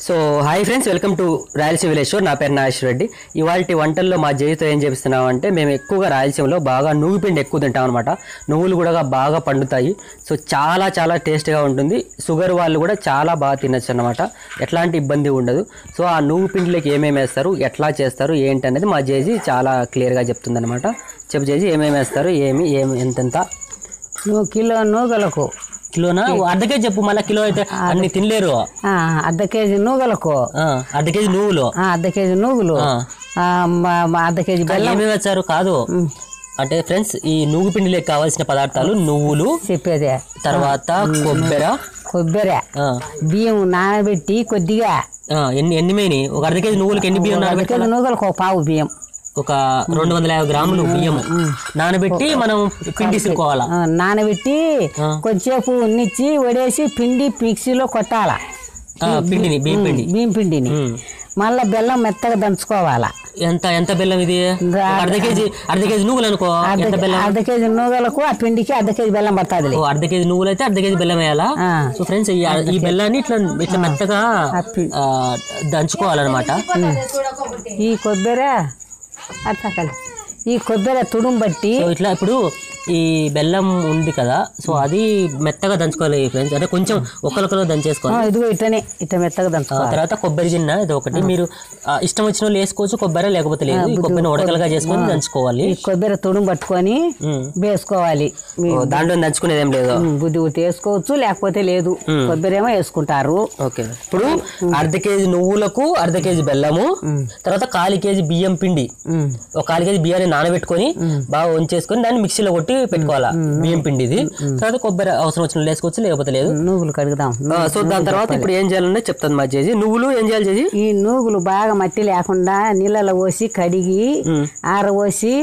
So hi friends, welcome to Rayalaseema village show. నా పేరు నాగేశ్వర రెడ్డి. ఇవాళ వంటల్లో మా జైతో ఏం చేపిస్తున్నాం అంటే, మేము ఎక్కువగా రాయలసీమలో బాగా నువ్వు పిండి ఎక్కువ తింటాం అనమాట. నువ్వులు కూడా బాగా పండుతాయి. సో చాలా చాలా టేస్ట్గా ఉంటుంది. షుగర్ వాళ్ళు కూడా చాలా బాగా తినచ్చు అనమాట. ఎట్లాంటి ఇబ్బంది ఉండదు. సో ఆ నువ్వు పిండిలోకి ఏమేమి వేస్తారు, ఎట్లా చేస్తారు, ఏంటి అనేది మా జేజీ చాలా క్లియర్గా చెప్తుంది అనమాట. చెప్పు జేజీ, ఏమేమి వేస్తారు, ఎంతెంత? కిలో నూగలకు కిలోనా? అర్ధ కేజీ చెప్పు, మళ్ళీ కిలో అయితే అన్ని తినలేరు. అర్ధ కేజీ నూగలకు, అర్ధ కేజీ నువ్వులు, అర్ధ కేజీ నువ్వులు, అర్ధ కేజీ బెల్లం. ఏమేమి వేస్తారు కాదు అంటే ఫ్రెండ్స్, ఈ నువ్వు పిండిలోకి కావాల్సిన పదార్థాలు నువ్వులు చెప్పేదే, తర్వాత కొబ్బరి, బియ్యం నానబెట్టి కొద్దిగా ఎన్ని మేని ఒక అర్ధ కేజీ నువ్వులకి ఎన్ని బియ్యం? అర్ధ కేజీ నూగలకు ఒక పావు బియ్యం, ఒక 250 గ్రాములు బియ్యం నానబెట్టి మనం పిండి తీసుకోవాలా. నానబెట్టి కొద్దిసేపు ఉన్నిచ్చి వడేసి పిండి మిక్సీలో కొట్టాల. బియ్యం పిండిని మళ్ళా బెల్లం మెత్తగా దంచుకోవాలా. ఎంత బెల్లం ఇది? అర్ధ కేజీ నువ్వులు అనుకో. అర్ధ కేజీ నువ్వులకు ఆ పిండికి అర్ధ కేజీ బెల్లం పడుతుంది. అర్ధ కేజీ నువ్వులు అయితే అర్ధ కేజీ బెల్లం వేయాలా. సో ఫ్రెండ్స్, ఈ బెల్లాన్ని ఇట్లా మెత్తగా దంచుకోవాలన్నమాట. ఈ కొబ్బరి అట్లా ఈ కొబ్బరి తుడుము బట్టి ఇట్లా ఇప్పుడు ఈ బెల్లం ఉంది కదా, సో అది మెత్తగా దంచుకోవాలి ఫ్రెండ్స్. అంటే కొంచెం ఒకరికొకరు దంచేసుకోవాలి. ఇదిగో ఇట్లా మెత్తగా దంచుకోవాలి. తర్వాత కొబ్బరి జిన్న ఇది ఒకటి. మీరు ఇష్టం వచ్చిన వాళ్ళు వేసుకోవచ్చు కొబ్బరి, లేకపోతే లేదు. ఈ కొబ్బరిని ఉడకలుగా చేసుకొని దంచుకోవాలి. కొబ్బరి తుడుము పట్టుకొని వేసుకోవాలి. దాంట్లో దంచుకునేది ఏం లేదు. బుద్ధి వేసుకోవచ్చు, లేకపోతే లేదు. కొబ్బరి ఏమో వేసుకుంటారు. ఓకే, ఇప్పుడు అర్ధ కేజీ నువ్వులకు అర్ధ కేజీ బెల్లము, తర్వాత 1/4 కేజీ బియ్యం పిండి, ఒక 1/4 కేజీ బియ్యాన్ని నానబెట్టుకొని బాగా వంచేసుకొని దాన్ని మిక్సీలో కొట్టి పెట్టుకోవాలా. బియ్యం పిండి ఇది. తర్వాత కొబ్బరి అవసరం వచ్చిన వేసుకోవచ్చు, లేకపోతే లేదు. నువ్వులు కడుగుదాం. సో దాని తర్వాత ఇప్పుడు ఏం చేయాలంటే చెప్తాను మా చేసి. నువ్వులు ఏం చేయాలి చేసి? ఈ నువ్వులు బాగా మట్టి లేకుండా నీళ్ళలో పోసి కడిగి ఆరబోసి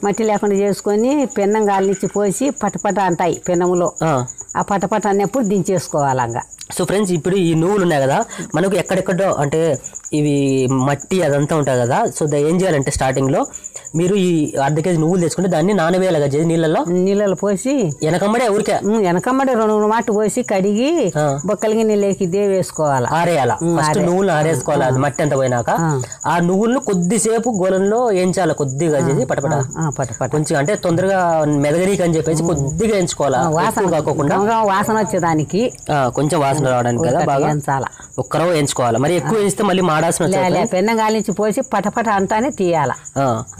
మట్టి లేకుండా చేసుకొని పెన్నం గాలినిచ్చి పోసి పటపట అంటాయి పెన్నములో. ఆ పటపట అన్నప్పుడు దించేసుకోవాలంగా. సో ఫ్రెండ్స్, ఇప్పుడు ఈ నువ్వులు ఉన్నాయి కదా, మనకు ఎక్కడెక్కడో అంటే ఇవి మట్టి అదంతా ఉంటుంది కదా. సో ఏం చేయాలంటే స్టార్టింగ్లో మీరు ఈ అర్ధ కేజీ నువ్వులు తెచ్చుకుంటే దాన్ని నానవేయాలి కదా నీళ్ళలో పోసి వెనకమ్మడే ఊరికే 2 మాటలు పోసి కడిగి బొక్కలకి నీళ్ళకి వేసుకోవాలి. ఆరేయాలా. ఫస్ట్ నువ్వులు ఆరేసుకోవాలి. అది మట్టి అంత పోయినాక ఆ నువ్వులను కొద్దిసేపు గోలంలో వేయించాలి. కొద్దిగా చేసి పటపట కొంచెం అంటే తొందరగా మెదగనీకి అని చెప్పేసి కొద్దిగా వేయించుకోవాలి. వాసన కాకుండా వాసన వచ్చేదానికి కొంచెం వాసన రావడానికి కదా బాగా ఒక్కరో వేయించుకోవాలి. మరి ఎక్కువ వేస్తే మళ్ళీ మాడాల్సిన పెన్నం గాలించి పోసి పటపట అంతానే తీయాల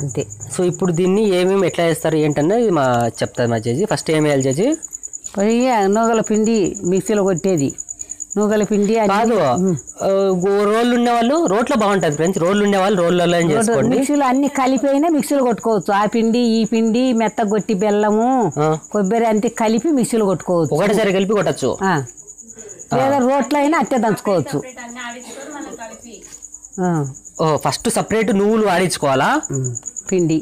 అంతే. సో ఇప్పుడు దీన్ని ఏమేమి ఎట్లా చేస్తారు ఏంటన్నా చెప్తారు మా చేసి. ఫస్ట్ ఏం వేయాలి చేసి? నూగల పిండి మిక్సీలో కొట్టేది. నూగల పిండి కాదు, రోళ్ళు ఉండేవాళ్ళు రోట్లో బాగుంటుంది ఫ్రెండ్స్. రోళ్ళు ఉండేవాళ్ళు రోళ్ళలో మిక్సీలో అన్ని కలిపి మిక్సీలో కొట్టుకోవచ్చు. ఆ పిండి ఈ పిండి మెత్త కొట్టి బెల్లము కొబ్బరి అంతే కలిపి మిక్సీలో కొట్టుకోవచ్చు. ఒకటిసారి కలిపి కొట్టచ్చు, లేదా రోట్లో అయినా అట్టే దంచుకోవచ్చు. ఫస్ట్ సపరేట్ నువ్వులు ఆడించుకోవాలా పిండి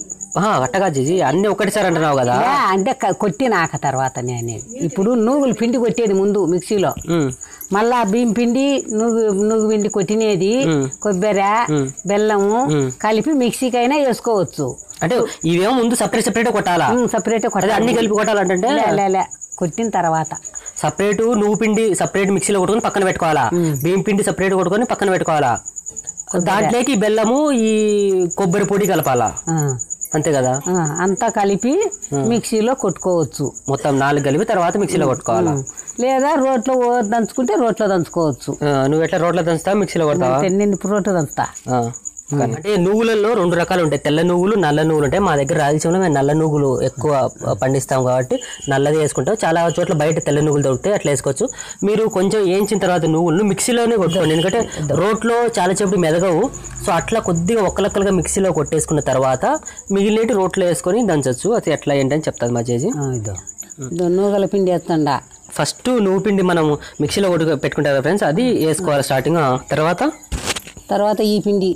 అట్టగా చేసి అన్ని ఒకటిసారి అంటున్నావు కదా. అంటే కొట్టినాక తర్వాత అనేది ఇప్పుడు నువ్వులు పిండి కొట్టేది ముందు మిక్సీలో, మళ్ళా బియ్యం పిండి నువ్వు పిండి కొట్టినేది కొబ్బరి బెల్లము కలిపి మిక్సీకి అయినా వేసుకోవచ్చు. అంటే ఇవేమో ముందు సపరేట్ కొట్టాలా? సపరేట్ కొట్టాలి. అన్ని కలిపి కొట్టాలంటే కొట్టిన తర్వాత సపరేట్ నువ్వు పిండి సపరేట్ మిక్సీలో కొట్టుకొని పక్కన పెట్టుకోవాలా. బియ్యం పిండి సపరేట్ కొట్టుకొని పక్కన పెట్టుకోవాలా. దాంట్లోకి బెల్లము ఈ కొబ్బరి పొడి కలపాలా, అంతే కదా. అంతా కలిపి మిక్సీలో కొట్టుకోవచ్చు. మొత్తం 4 కలిపి తర్వాత మిక్సీలో కొట్టుకోవాలా, లేదా రోట్లో దంచుకుంటే రోట్లో దంచుకోవచ్చు. నువ్వు ఎట్లా రోట్లో దంచుతావు, మిక్సీలో కొడతావా? రోట్లో దంచుతా. అంటే నువ్వులలో 2 రకాలు ఉంటాయి, తెల్ల నువ్వులు నల్ల నువ్వులు ఉంటాయి. మా దగ్గర రాయలసీమలో మేము నల్ల నువ్వులు ఎక్కువ పండిస్తాం కాబట్టి నల్లది వేసుకుంటాం. చాలా చోట్ల బయట తెల్ల నువ్వులు దొరుకుతాయి, అట్లా వేసుకోవచ్చు. మీరు కొంచెం వేయించిన తర్వాత నువ్వులను మిక్సీలోనే కొట్టుకోండి, ఎందుకంటే రోట్లో చాలా సేపు మెదగవు. సో అట్లా కొద్దిగా ఒక్కలొక్కలుగా మిక్సీలో కొట్టేసుకున్న తర్వాత మిగిలినట్టు రోట్లో వేసుకొని దంచవచ్చు. అది ఎట్లా ఏంటని చెప్తాది మా చేసి. నూగల పిండి వేస్తుండా ఫస్ట్ నువ్వు పిండి మనం మిక్సీలో పెట్టుకుంటారు ఫ్రెండ్స్, అది వేసుకోవాలి స్టార్టింగ్. తర్వాత ఈ పిండి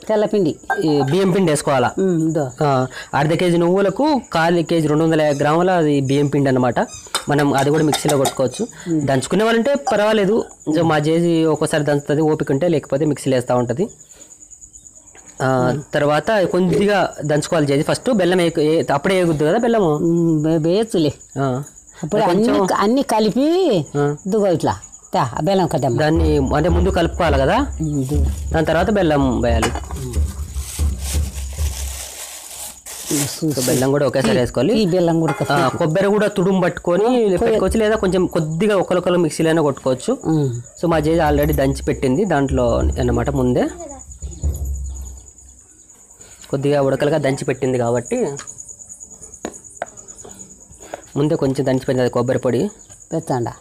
తెల్లపిండి బియ్యం పిండి వేసుకోవాలా. అర్ధ కేజీ నువ్వులకు 1/4 కేజీ 250 గ్రాముల అది బియ్యం పిండి అనమాట. మనం అది కూడా మిక్సీలో కొట్టుకోవచ్చు. దంచుకునే వాళ్ళంటే పర్వాలేదు, మా చేసి ఒక్కోసారి దంచుతుంది ఓపిక ఉంటే, లేకపోతే మిక్సీలో వేస్తూ ఉంటుంది. తర్వాత కొద్దిగా దంచుకోవాలి చేసి. ఫస్ట్ బెల్లం అప్పుడే వేయకూడదు కదా బెల్లము, వేయచ్చులే. అప్పుడు అన్ని కలిపి ఇదిగో ఇట్లా ఆ బెల్లం కదమ్మా. దాన్ని అంటే ముందు కలుపుకోవాలి కదా, దాని తర్వాత బెల్లం వేయాలి. బెల్లం కూడా ఒకేసారి వేసుకోవాలి. ఈ బెల్లం కూడా కొబ్బరి కూడా తుడుము పట్టుకొని పెట్టుకోవచ్చు, లేదా కొంచెం కొద్దిగా ఒకరికొకరు మిక్సీలోనే కొట్టుకోవచ్చు. సో మా జేజీ ఆల్రెడీ దంచి పెట్టింది దాంట్లో అన్నమాట. ముందే కొద్దిగా ఉడకలుగా దంచి పెట్టింది కాబట్టి ముందే కొంచెం దంచి పెట్టింది కొబ్బరి పొడి. పెట్టండా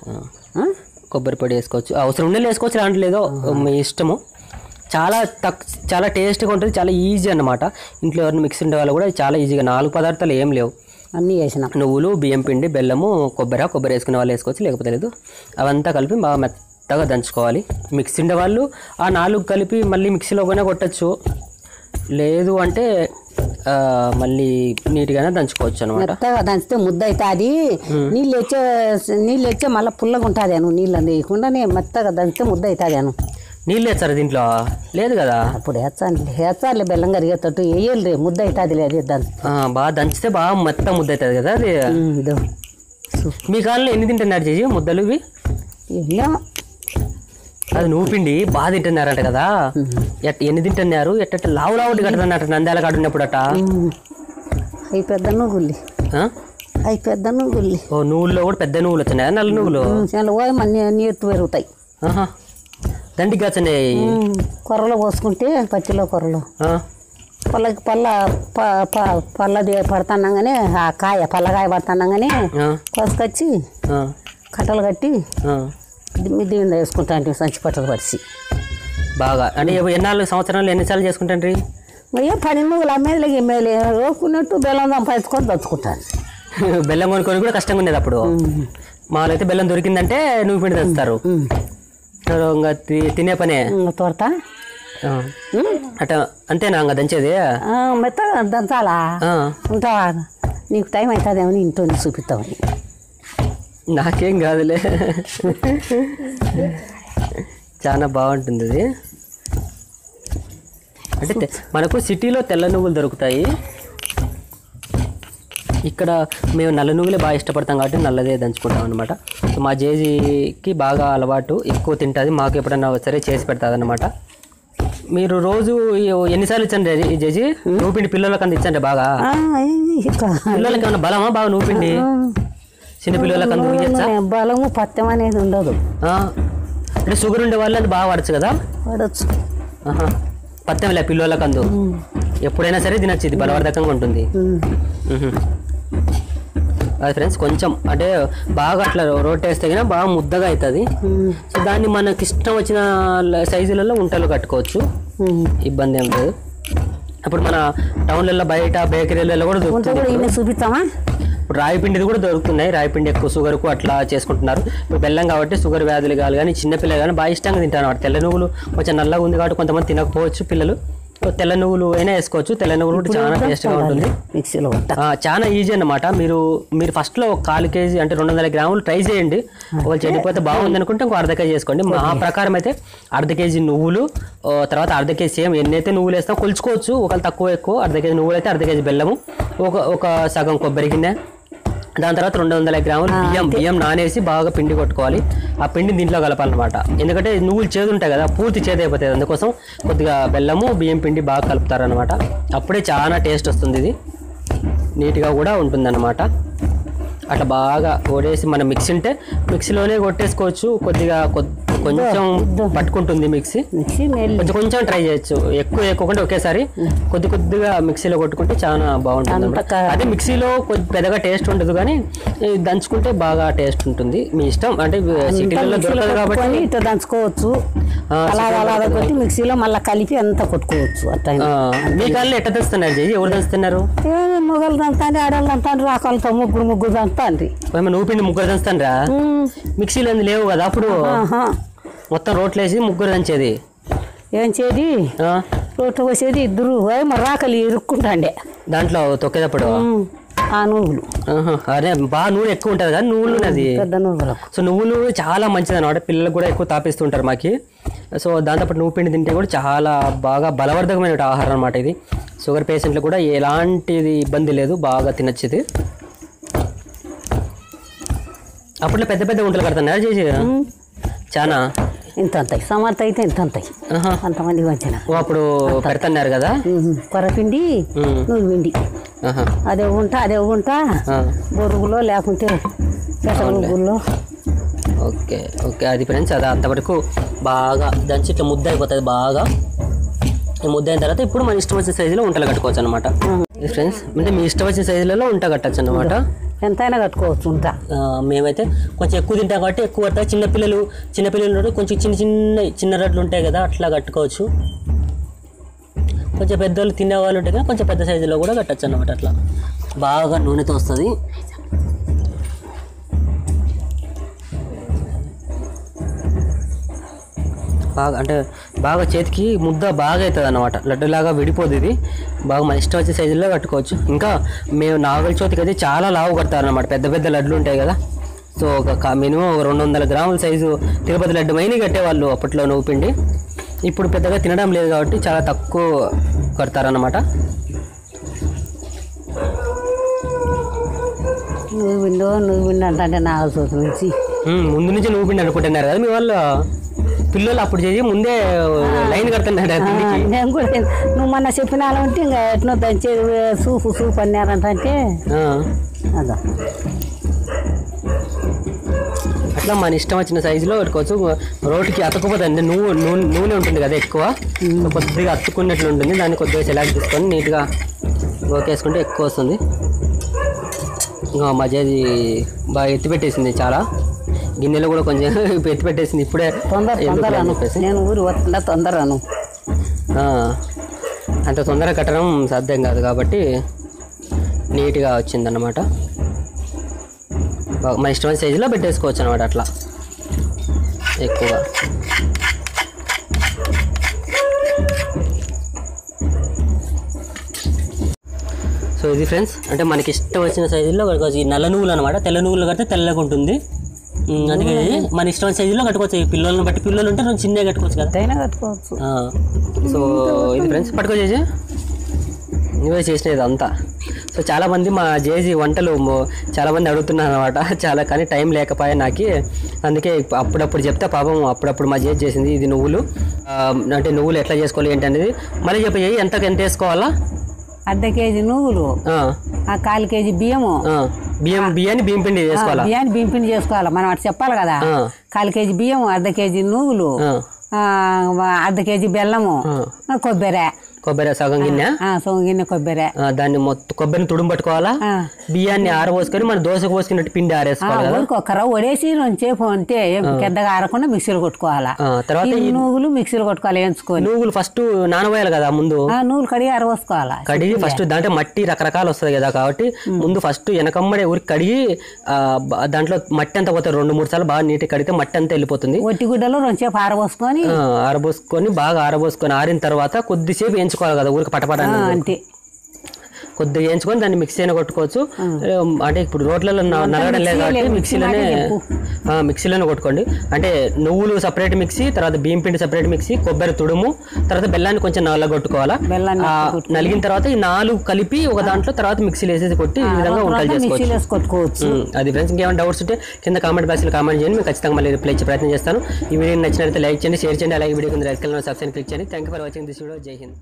కొబ్బరి పొడి వేసుకోవచ్చు, అవసరం ఉండే వేసుకోవచ్చు, లాంటి లేదో మీ ఇష్టము. చాలా టేస్ట్గా ఉంటుంది, చాలా ఈజీ అన్నమాట. ఇంట్లో ఎవరిని మిక్సీ ఉండే వాళ్ళు కూడా చాలా ఈజీగా 4 పదార్థాలు ఏం లేవు, అన్నీ వేసినాం. నువ్వులు, బియ్యం పిండి, బెల్లము, కొబ్బరి వేసుకునే వాళ్ళు వేసుకోవచ్చు, లేకపోతే లేదు. అవంతా కలిపి బాగా మెత్తగా దంచుకోవాలి. మిక్సీ ఉండే వాళ్ళు ఆ 4 కలిపి మళ్ళీ మిక్సీలో కూడా కొట్టచ్చు, లేదు అంటే మళ్ళీ నీట్గానే దంచుకోవచ్చు అనమాట. మెత్తగా దంచితే ముద్ద అవుతుంది. నీళ్ళు వచ్చే మళ్ళీ పుల్లగా ఉంటుంది అను. నీళ్ళు వేయకుండానే మెత్తగా దంచితే ముద్ద అవుతుంది అను. నీళ్ళు వేస్తారు దీంట్లో? లేదు కదా. అప్పుడు వేస్తారులే బెల్లం కరిగేటట్టు వేయాలి, ముద్ద అవుతుంది. లేదు బాగా దంచితే బాగా మెత్త ముద్ద అవుతుంది కదా అది. మీ కాలంలో ఎన్ని తింటున్నారు చేసి ముద్దలు ఇవి? అది నువ్వు పిండి బాగా తింటున్నారంట కదా, ఎన్ని తింటున్నారు? ఎట్ట లావులావుటి కట్టదన్నట్టు నంద్యాల కాడ ఉన్నప్పుడు అట్ట. అవి పెద్ద నువ్వులు, అవి పెద్ద నువ్వులు. ఓ నువ్వుల్లో కూడా పెద్ద నువ్వులు వచ్చినాయా? నల్ల నువ్వులు నీరు పెరుగుతాయి. దండికి వచ్చినాయి. కొర్రలో పోసుకుంటే పచ్చిలో కొర్రలో పళ్ళకి పళ్ళది పడుతున్నాగానే ఆ పల్లకాయ పడుతున్నాగానే కోసుకొచ్చి కట్టలు కట్టి మిద్ది మీద వేసుకుంటా అంటే సంచి పట్టలు పరిచి బాగా. అంటే ఎన్నాళ్ళు సంవత్సరాలు ఎన్నిసార్లు చేసుకుంటాండ్రి? ఏ 10 నువ్వులు అమ్మేదిలకి ఎమ్మెల్యే రోకున్నట్టు బెల్లం సంపాదించుకొని దంచుకుంటాను. బెల్లం కొనుక్కొని కూడా కష్టంగా ఉండేది అప్పుడు. మామూలు అయితే బెల్లం దొరికిందంటే నువ్వు పిండి దంచుతారు, ఇంకా తినే పనే తోడతా అట్ట. అంతేనా ఇంకా దంచేది? మెత్తగా దంచాలా? ఉంటావా? నీకు టైం అవుతుందేమో ఇంట్లో చూపిస్తామని. నాకేం కాదులే, చాలా బాగుంటుంది అది. అంటే మనకు సిటీలో తెల్ల నువ్వులు దొరుకుతాయి, ఇక్కడ మేము నల్ల నువ్వులే బాగా ఇష్టపడతాం కాబట్టి నల్లదే దంచుకుంటాం అనమాట. సో మా జేజీకి బాగా అలవాటు, ఎక్కువ తింటుంది, మాకు ఎప్పుడన్నా సరే చేసి పెడతాది అనమాట. మీరు రోజు ఎన్నిసార్లు ఇచ్చండి జేజీ నువ్వు పిండి? పిల్లలకి అంత ఇచ్చండి బాగా? పిల్లలకి ఏమన్నా బలమా బాగా నువ్వు పిండి? చిన్నపిల్లలకి అంత ఇచ్చా? బలము పత్యం అనేది ఉండదు. అంటే షుగర్ ఉండే వాళ్ళు అది బాగా వాడచ్చు కదా? వాడచ్చు. పత్యం లే పిల్లలకి అందు ఎప్పుడైనా సరే తినచ్చు, ఇది బలవర్ధకంగా ఉంటుంది. అది ఫ్రెండ్స్ కొంచెం అంటే బాగా అట్లా రోటేస్తే కానీ బాగా ముద్దగా అవుతుంది. సో దాన్ని మనకి ఇష్టం వచ్చిన సైజులలో ఉంటలు కట్టుకోవచ్చు, ఇబ్బంది ఏం లేదు. అప్పుడు మన టౌన్లలో బయట బేకరీలలో కూడా దొరుకుతుంది. చూపిస్తామా? ఇప్పుడు రాయి పిండిది కూడా దొరుకుతున్నాయి, రాయి పిండి ఎక్కువ షుగర్కు అట్లా చేసుకుంటున్నారు. ఇప్పుడు బెల్లం కాబట్టి షుగర్ వ్యాధులు కాదు, కానీ చిన్నపిల్లలు కానీ బాగా ఇష్టంగా తింటారు అన్నమాట. తెల్ల నువ్వులు కొంచెం నల్లగా ఉంది కాబట్టి కొంతమంది తినకపోవచ్చు పిల్లలు, తెల్ల నువ్వులు అయినా వేసుకోవచ్చు. తెల్ల నువ్వులు కూడా చాలా టేస్ట్గా ఉంటుంది, మిక్సీలో చాలా ఈజీ అన్నమాట. మీరు ఫస్ట్లో ఒక 1/4 కేజీ అంటే 200 గ్రాములు ట్రై చేయండి. ఒకవేళ చెడిపోతే బాగుంది అనుకుంటే ఇంకో 1/2 కేజీ వేసుకోండి. మా ప్రకారం అయితే 1/2 కేజీ నువ్వులు, తర్వాత 1/2 కేజీ సేమ్ ఎన్నైతే నువ్వులు వేస్తాం కొలుచుకోవచ్చు. ఒకవేళ తక్కువ ఎక్కువ 1/2 కేజీ నువ్వులు అయితే 1/2 కేజీ బెల్లము, ఒక సగం కొబ్బరి గిన్నె, దాని తర్వాత 200 గ్రాములు బియ్యం నానేసి బాగా పిండి కొట్టుకోవాలి. ఆ పిండిని దీంట్లో కలపాలన్నమాట, ఎందుకంటే నువ్వులు చేదు ఉంటాయి కదా, పూర్తి చేదు అయిపోతుంది. అందుకోసం కొద్దిగా బెల్లము బియ్యం పిండి బాగా కలుపుతారనమాట, అప్పుడే చాలా టేస్ట్ వస్తుంది. ఇది నీట్గా కూడా ఉంటుందన్నమాట. అట్లా బాగా కొట్టేసి మనం మిక్సీ ఉంటే మిక్సీలోనే కొట్టేసుకోవచ్చు. కొద్దిగా కొంచెం పట్టుకుంటుంది మిక్సీ, కొంచెం ట్రై చేయొచ్చు. ఎక్కువ ఎక్కువకుంటే ఒకేసారి కొద్దిగా మిక్సీలో కొట్టుకుంటే చాలా బాగుంటుంది. అదే మిక్సీలో పెద్దగా టేస్ట్ ఉండదు, కానీ దంచుకుంటే బాగా టేస్ట్ ఉంటుంది. మీ ఇష్టం, అంటే సిటీలలో దొరకదు కాబట్టి ఇట్లా దంచుకోవచ్చు. మిక్సీలో మళ్ళీ కలిపి అంతా కొట్టుకోవచ్చు. మీ కాళ్ళు ఎట్లా దంచుతున్నారు జీ? ఎవరు దంచుతున్నారు? మొగలు దంతాండి, ఆడవాళ్ళు దంతాండి, రాకాలతో ముగ్గురు దంతాండి. నువ్వు పిండి ముగ్గురు దంచుతాండ్రా? మిక్సీలో లేవు కదా అప్పుడు, మొత్తం రోట్లు వేసి ముగ్గురు దంచేది. ఏం చేది రోట్లు పోసేది ఇద్దరు, మరి రాకలి ఇరుక్కుంటాండే దాంట్లో తొక్కేటప్పుడు. ఆ నువ్వులు అదే బాగా నూనె ఎక్కువ ఉంటుంది కదా నువ్వులు, అది పెద్ద నువ్వులు. సో నువ్వులు చాలా మంచిది అన్నమాట, పిల్లలకు కూడా ఎక్కువ తాపిస్తుంటారు మాకి. సో దాంతోపాటు నువ్వు పిండి తింటే కూడా చాలా బాగా బలవర్ధకమైన ఆహారం అన్నమాట ఇది. షుగర్ పేషెంట్లకు కూడా ఎలాంటిది ఇబ్బంది లేదు, బాగా తినచ్చు ఇది. అప్పట్లో పెద్ద పెద్ద గుంటలు కడుతున్నారు చేసి, చాలా ఇంత అంతాయి సమర్థ అయితే ఇంత అంతాయి అంతమందికి వచ్చిన అప్పుడు పెడుతున్నారు కదా కొరపిండి నువ్వు పిండి అదే ఉంటా బొరుగులో లేకుంటే పెసరగుల్లో. ఓకే ఓకే అది ఫ్రెండ్స్ అది అంతవరకు బాగా దంచి ఇట్లా ముద్ద అయిపోతుంది బాగా. ఈ ముద్ద అయిన తర్వాత ఇప్పుడు మన ఇష్టం వచ్చిన సైజులో ఉంటలు కట్టుకోవచ్చు అనమాట ఫ్రెండ్స్. అంటే మీ ఇష్టం వచ్చిన సైజులలో ఉంట కట్టచ్చు అనమాట. ఎంతైనా కట్టుకోవచ్చు ఉంటా. మేమైతే కొంచెం ఎక్కువ తింటాం కాబట్టి ఎక్కువ పడతాయి. చిన్నపిల్లలు కొంచెం చిన్న రడ్లు ఉంటాయి కదా అట్లా కట్టుకోవచ్చు. కొంచెం పెద్దవాళ్ళు తినేవాళ్ళు ఉంటాయి కదా కొంచెం పెద్ద సైజులో కూడా కట్టచ్చు అనమాట. అట్లా బాగా నూనెతో వస్తుంది. బాగా అంటే బాగా చేతికి ముద్ద బాగా అవుతుంది అన్నమాట. లడ్డులాగా విడిపోదు ఇది. బాగా మన ఇష్టం వచ్చే సైజుల్లో కట్టుకోవచ్చు. ఇంకా మేము నాగల చవితికి అయితే చాలా లావు కడతారు అన్నమాట. పెద్ద పెద్ద లడ్లు ఉంటాయి కదా. సో ఒక మినిమం 200 గ్రాముల సైజు తిరుపతి లడ్డు మైని కట్టేవాళ్ళు అప్పట్లో నువ్వు పిండి. ఇప్పుడు పెద్దగా తినడం లేదు కాబట్టి చాలా తక్కువ కడతారన్నమాట. నువ్వు పిండి అంటే నాగల చవితి నుంచి ముందు నుంచి నువ్వు పిండి అనుకుంటున్నారు కదా మీ వాళ్ళు. పిల్లలు అప్పుడు చేసి ముందే లైన్ కడుతున్నాడు. నేను కూడా నువ్వు మొన్న చెప్పిన ఉంటే ఇంకా ఎట్నో దంచేది సూప్ అన్నారంటే అదా అట్లా మన ఇష్టం వచ్చిన సైజులో పెట్టుకోవచ్చు. రోటికి అతుక్కుపోతుంది అంటే నూనె ఉంటుంది కదా ఎక్కువ కొద్దిగా అతుక్కున్నట్లు ఉంటుంది. దాన్ని కొద్దిగా సెలెక్ట్ తీసుకొని నీట్గా వేసుకుంటే ఎక్కువ వస్తుంది. ఇంకా మా చేది బాగా ఎత్తిపెట్టేసింది చాలా. గిన్నెలో కూడా కొంచెం ఎత్తి పెట్టేసింది ఇప్పుడే. నేను ఊరు వస్తుందా తొందరను అంత తొందరగా కట్టడం సాధ్యం కాదు కాబట్టి నీట్గా వచ్చిందన్నమాట. మన ఇష్టమైన సైజులో పెట్టేసుకోవచ్చు అనమాట. అట్లా ఎక్కువగా సో ఇది ఫ్రెండ్స్ అంటే మనకి ఇష్టం వచ్చిన సైజుల్లో కట్టుకోవచ్చు. ఈ నల్ల నువ్వులు అనమాట. తెల్ల నువ్వులు కడితే తెల్లగా ఉంటుంది. అందుకే మన ఇష్టమైన సైజులో కట్టుకోవచ్చు. ఈ పిల్లలను బట్టి పిల్లలు ఉంటే కొంచెం చిన్నగా కట్టుకోవచ్చు కదా కట్టుకోవచ్చు. సో ఇది ఫ్రెండ్స్ పట్టుకోచేసి నువ్వే చేసినది అంతా. సో చాలామంది మా జేజీ వంటలు చాలామంది అడుగుతున్నారు అనమాట. చాలా కానీ టైం లేకపోయా నాకు. అందుకే అప్పుడప్పుడు చెప్తే పాపం అప్పుడప్పుడు మా జేజీ చేసింది. ఇది నువ్వులు అంటే నువ్వులు ఎట్లా చేసుకోవాలి ఏంటి అనేది మళ్ళీ చెప్పి ఎంత వేసుకోవాలా. అర్ధ కేజీ నువ్వులు, 1/4 కేజీ బియ్యం పిండి చేసుకోవాలి. బియ్యం పిండి చేసుకోవాలి. మనం అటు చెప్పాలి కదా. 1/4 కేజీ బియ్యం, అర్ధ కేజీ నువ్వులు, అర్ధ కేజీ బెల్లము, కొబ్బరి సగం గిన్నె కొబ్బరి. దాన్ని మొత్తం కొబ్బరిని తుడుము పట్టుకోవాలా. బియ్యాన్ని ఆరబోసుకొని మన దోశకు పోసుకున్నట్టు పిండి ఆరేసుకోవాలి. ఒక రవ్వ వడేసి రెండుసేపు అంటే పెద్దగా ఆరకుండా మిక్సీలో కొట్టుకోవాలా. తర్వాత నువ్వులు మిక్సీలో కొట్టుకోవాలి వేయించుకొని. నువ్వులు ఫస్ట్ నానబోయాలి కదా ముందు. నువ్వులు కడిగి ఆరబోసుకోవాలా. కడిగి ఫస్ట్ దాంట్లో మట్టి రకరకాలు వస్తుంది కదా కాబట్టి ముందు ఫస్ట్ వెనకమ్మడే ఊరికి కడిగి దాంట్లో మట్టి అంతా పోతుంది. 2-3 సార్లు బాగా నీట్గా కడిగితే మట్టి అంతా వెళ్ళిపోతుంది. ఒట్టి గుడ్డలో రెండుసేపు ఆరబోసుకొని బాగా ఆరబోసుకొని ఆరిన తర్వాత కొద్దిసేపు వేయించుకోవాలి కదా ఊరికి పటపట అంతే. కొద్దిగా వేయించుకొని దాన్ని మిక్సీ అయినా కొట్టుకోవచ్చు. అంటే ఇప్పుడు రోడ్లలో నలగడం లేదు కాబట్టి మిక్సీలోనే కొట్టుకోండి. అంటే నువ్వులు సపరేట్ మిక్సీ, తర్వాత బియ్యం పిండి సపరేట్ మిక్సీ, కొబ్బరి తుడుము, తర్వాత బెల్లాన్ని కొంచెం నల్లగొట్టుకోవాలా. నలిగిన తర్వాత ఈ 4 కలిపి ఒక దాంట్లో తర్వాత మిక్సీలో వేసేసి కొట్టి ఈ విధంగా వంటలు చేసుకోవచ్చు. అది ఫ్రెండ్స్ ఇంకేమైనా డౌట్స్ ఉంటే కింద కామెంట్ బాక్స్లో కామెంట్ చేయండి. మీకు ఖచ్చితంగా మళ్ళీ రిప్లై ఇచ్చే ప్రయత్నం చేస్తాను. ఈ వీడియో నచ్చినట్లయితే లైక్ చేయండి, షేర్ చేయండి. అలాగే వీడియో కింద రెడ్ కలర్ సబ్స్క్రైబ్ క్లిక్ చేయండి. Thank you for watching this video. జై హింద్.